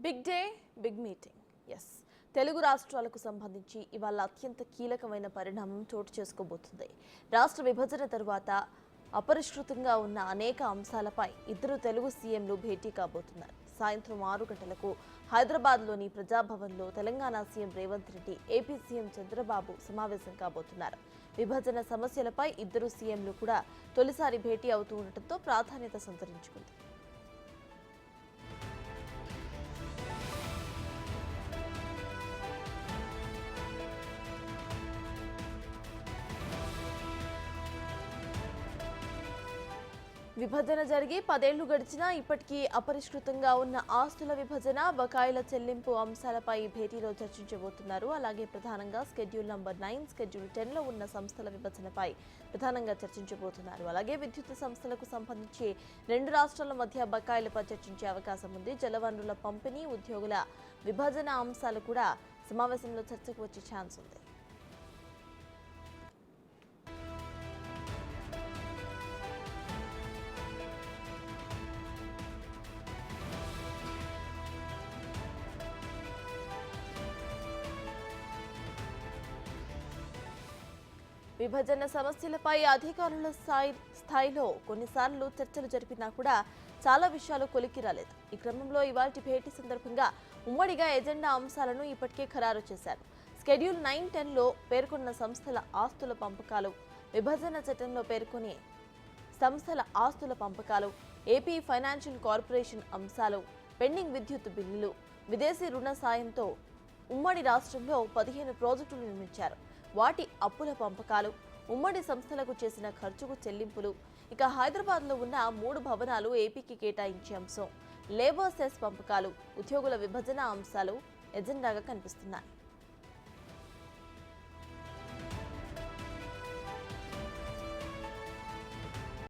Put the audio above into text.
Big day big meeting. Yes, Telugu రాష్ట్రాలకు సంబంధించి ఇవాళ అత్యంత కీలకమైన పరిణామం చోటు చేసుకోబోతుంది. రాష్ట్ర విభజన తరువాత అపరిష్కృతంగా ఉన్న అనేక అంశాలపై ఇద్దరు తెలుగు సీఎంలు భేటీ కాబోతున్నారు. సాయంత్రం 6 గంటలకు హైదరాబాద్లోని ప్రజాభవన్లో Telangana CM Revanth Reddy, AP CM Chandrababu సమావేశం కాబోతున్నారు. విభజన సమస్యలపై ఇద్దరు సీఎంలు కూడా తొలిసారి భేటీ అవుతూ ఉండటంతో ప్రాధాన్యత సంతరించుకుంది. విభజన జరిగి 10 ఏళ్లు గడిచినా ఇప్పటికీ అపరిష్కృతంగా ఉన్న ఆస్తుల విభజన, బకాయిల చెల్లింపు అంశాలపై భేటీలో చర్చించబోతున్నారు. అలాగే ప్రధానంగా స్కెడ్యూల్ నంబర్ 9, స్కెడ్యూల్ 10లో ఉన్న సంస్థల విభజనపై ప్రధానంగా చర్చించబోతున్నారు. అలాగే విద్యుత్ సంస్థలకు సంబంధించి 2 రాష్ట్రాల మధ్య బకాయిలపై చర్చించే అవకాశం ఉంది. జలవనరుల పంపిణీ, ఉద్యోగుల విభజన అంశాలు కూడా సమావేశంలో చర్చకు వచ్చే ఛాన్స్ ఉంది. విభజన సమస్యలపై అధికారుల స్థాయిలో కొన్నిసార్లు చర్చలు జరిపినా కూడా చాలా విషయాలు కొలిక్కి రాలేదు. ఈ క్రమంలో ఇవాల్టి భేటీ సందర్భంగా ఉమ్మడిగా ఎజెండా అంశాలను ఇప్పటికే ఖరారు చేశారు. స్కెడ్యూల్ 9, 10లో పేర్కొన్న సంస్థల ఆస్తుల పంపకాలు, విభజన చట్టంలో పేర్కొనే సంస్థల ఆస్తుల పంపకాలు, ఏపీ ఫైనాన్షియల్ కార్పొరేషన్ అంశాలు, పెండింగ్ విద్యుత్ బిల్లులు, విదేశీ రుణ సాయంతో ఉమ్మడి రాష్ట్రంలో 15 ప్రాజెక్టులు నిర్మించారు. వాటి అప్పుల పంపకాలు, ఉమ్మడి సంస్థలకు చేసిన ఖర్చుకు చెల్లింపులు, ఇక హైదరాబాద్లో ఉన్న 3 భవనాలు ఏపీకి కేటాయించే అంశం, లేబర్ సెస్ పంపకాలు, ఉద్యోగుల విభజన అంశాలు ఎజెండాగా కనిపిస్తున్నాయి.